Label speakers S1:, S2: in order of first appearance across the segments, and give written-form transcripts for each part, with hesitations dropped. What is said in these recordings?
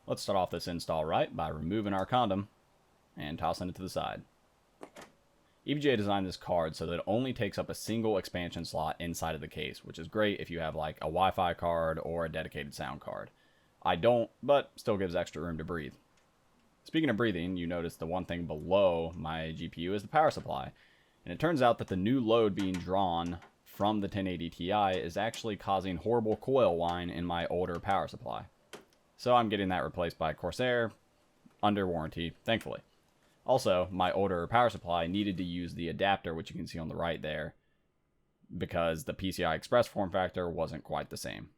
S1: Let's start off this install right by removing our condom and tossing it to the side. EVGA designed this card so that it only takes up a single expansion slot inside of the case, which is great if you have like a Wi-Fi card or a dedicated sound card. I don't, but still gives extra room to breathe. Speaking of breathing, you notice the one thing below my GPU is the power supply. And it turns out that the new load being drawn from the 1080 Ti is actually causing horrible coil whine in my older power supply. So I'm getting that replaced by Corsair under warranty, thankfully. Also, my older power supply needed to use the adapter, which you can see on the right there, because the PCI Express form factor wasn't quite the same.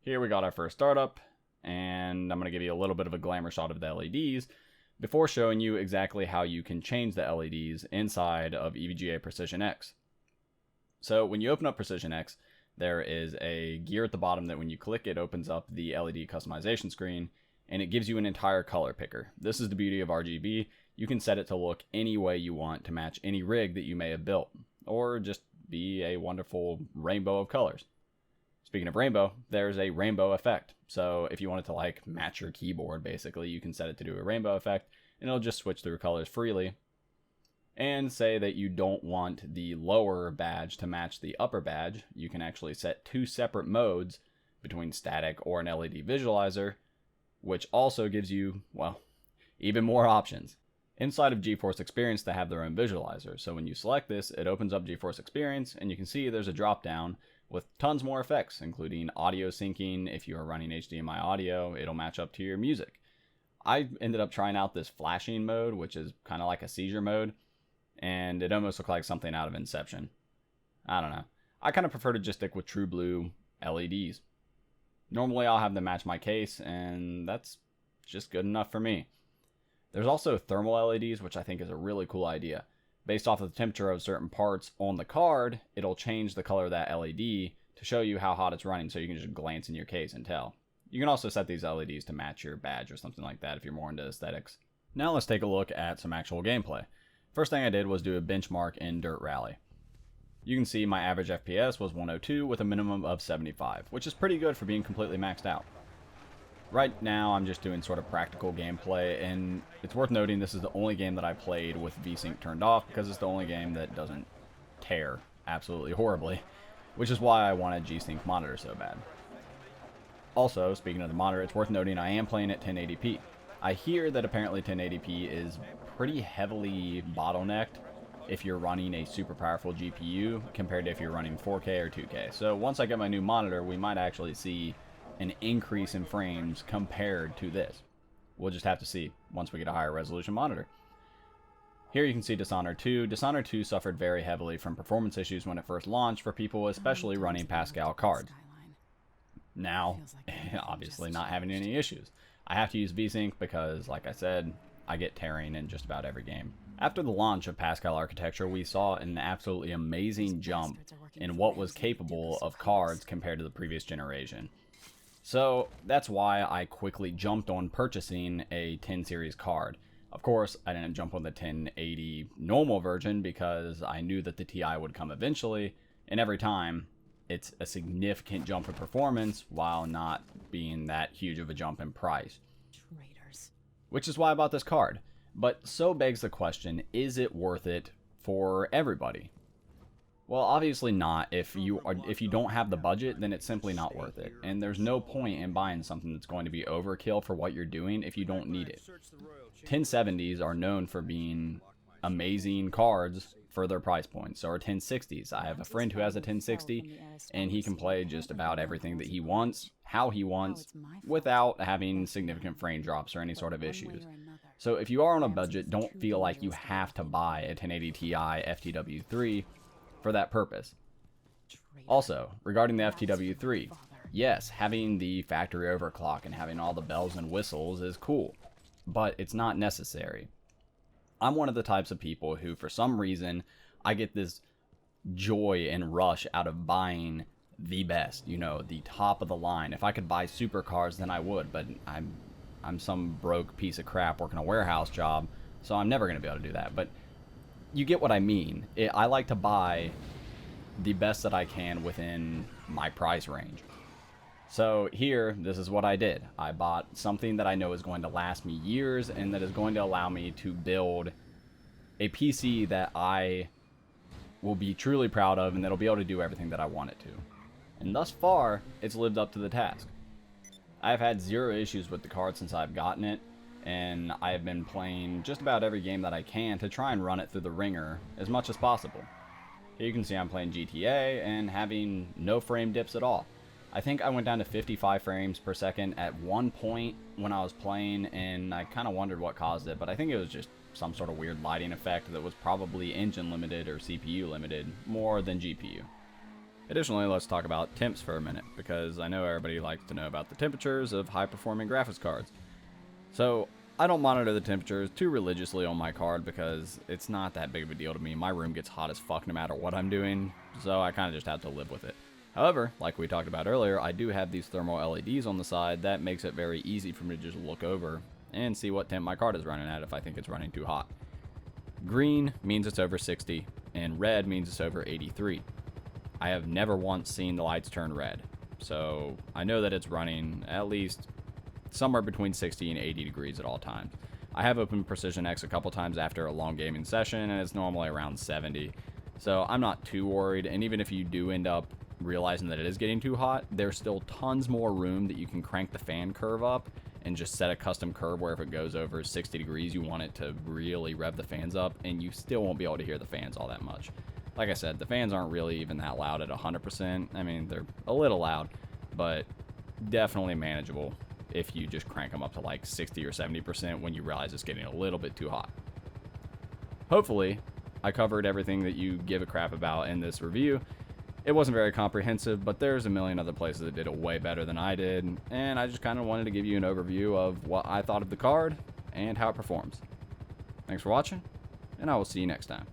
S1: Here we got our first startup, and I'm going to give you a little bit of a glamour shot of the LEDs before showing you exactly how you can change the LEDs inside of EVGA Precision X. So when you open up Precision X, there is a gear at the bottom that when you click it opens up the LED customization screen, and it gives you an entire color picker. This is the beauty of RGB. You can set it to look any way you want to match any rig that you may have built, or just be a wonderful rainbow of colors. Speaking of rainbow, there's a rainbow effect. So if you want it to like match your keyboard, basically, you can set it to do a rainbow effect, and it'll just switch through colors freely. And say that you don't want the lower badge to match the upper badge, you can actually set two separate modes between static or an LED visualizer, which also gives you, well, even more options. Inside of GeForce Experience, they have their own visualizer. So when you select this, it opens up GeForce Experience, and you can see there's a drop down with tons more effects, including audio syncing. If you are running HDMI audio, it'll match up to your music. I ended up trying out this flashing mode, which is kind of like a seizure mode, and it almost looked like something out of Inception. I don't know. I kind of prefer to just stick with true blue LEDs. Normally I'll have them match my case, and that's just good enough for me. There's also thermal LEDs, which I think is a really cool idea. Based off of the temperature of certain parts on the card, it'll change the color of that LED to show you how hot it's running, so you can just glance in your case and tell. You can also set these LEDs to match your badge or something like that if you're more into aesthetics. Now let's take a look at some actual gameplay. First thing I did was do a benchmark in Dirt Rally. You can see my average FPS was 102 with a minimum of 75, which is pretty good for being completely maxed out. Right now I'm just doing sort of practical gameplay, and it's worth noting this is the only game that I played with VSync turned off because it's the only game that doesn't tear absolutely horribly, which is why I wanted G-Sync monitor so bad. Also, speaking of the monitor, it's worth noting I am playing at 1080p. I hear that apparently 1080p is pretty heavily bottlenecked if you're running a super powerful GPU compared to if you're running 4K or 2K. So once I get my new monitor, we might actually see an increase in frames compared to this. We'll just have to see once we get a higher resolution monitor. Here you can see Dishonored 2. Dishonored 2 suffered very heavily from performance issues when it first launched for people especially running Pascal cards. Now, obviously not having any issues. I have to use VSync because, like I said, I get tearing in just about every game. After the launch of Pascal architecture, we saw an absolutely amazing jump in what was capable of cards compared to the previous generation. So that's why I quickly jumped on purchasing a 10 series card. Of course, I didn't jump on the 1080 normal version because I knew that the Ti would come eventually, and every time it's a significant jump in performance while not being that huge of a jump in price.
S2: Traitors.
S1: Which is why I bought this card. But so begs the question, is it worth it for everybody? Well, obviously not. If you don't have the budget, then it's simply not worth it. And there's no point in buying something that's going to be overkill for what you're doing if you don't need it. 1070s are known for being amazing cards for their price points. So are 1060s. I have a friend who has a 1060, and he can play just about everything that he wants, how he wants, without having significant frame drops or any sort of issues. So if you are on a budget, don't feel like you have to buy a 1080 Ti FTW3 for that purpose. Also, regarding the FTW3, yes, having the factory overclock and having all the bells and whistles is cool, but it's not necessary. I'm one of the types of people who, for some reason, I get this joy and rush out of buying the best, you know, the top of the line. If I could buy supercars, then I would, but I'm some broke piece of crap working a warehouse job, so I'm never going to be able to do that. But you get what I mean. I like to buy the best that I can within my price range. So here, this is what I did. I bought something that I know is going to last me years and that is going to allow me to build a PC that I will be truly proud of and that'll be able to do everything that I want it to. And thus far, it's lived up to the task. I've had zero issues with the card since I've gotten it, and I've been playing just about every game that I can to try and run it through the ringer as much as possible. Here you can see I'm playing GTA and having no frame dips at all. I think I went down to 55 frames per second at one point when I was playing, and I kind of wondered what caused it, but I think it was just some sort of weird lighting effect that was probably engine limited or CPU limited more than GPU. Additionally, let's talk about temps for a minute, because I know everybody likes to know about the temperatures of high-performing graphics cards. So, I don't monitor the temperatures too religiously on my card because it's not that big of a deal to me. My room gets hot as fuck no matter what I'm doing, so I kind of just have to live with it. However, like we talked about earlier, I do have these thermal LEDs on the side that makes it very easy for me to just look over and see what temp my card is running at if I think it's running too hot. Green means it's over 60, and red means it's over 83. I have never once seen the lights turn red, so I know that it's running at least somewhere between 60 and 80 degrees at all times. I have opened Precision X a couple times after a long gaming session, and it's normally around 70, so I'm not too worried. And even if you do end up realizing that it is getting too hot, there's still tons more room that you can crank the fan curve up and just set a custom curve where if it goes over 60 degrees, you want it to really rev the fans up, and you still won't be able to hear the fans all that much. Like I said, the fans aren't really even that loud at 100%. I mean, they're a little loud, but definitely manageable if you just crank them up to like 60 or 70% when you realize it's getting a little bit too hot. Hopefully, I covered everything that you give a crap about in this review. It wasn't very comprehensive, but there's a million other places that did it way better than I did, and I just kind of wanted to give you an overview of what I thought of the card and how it performs. Thanks for watching, and I will see you next time.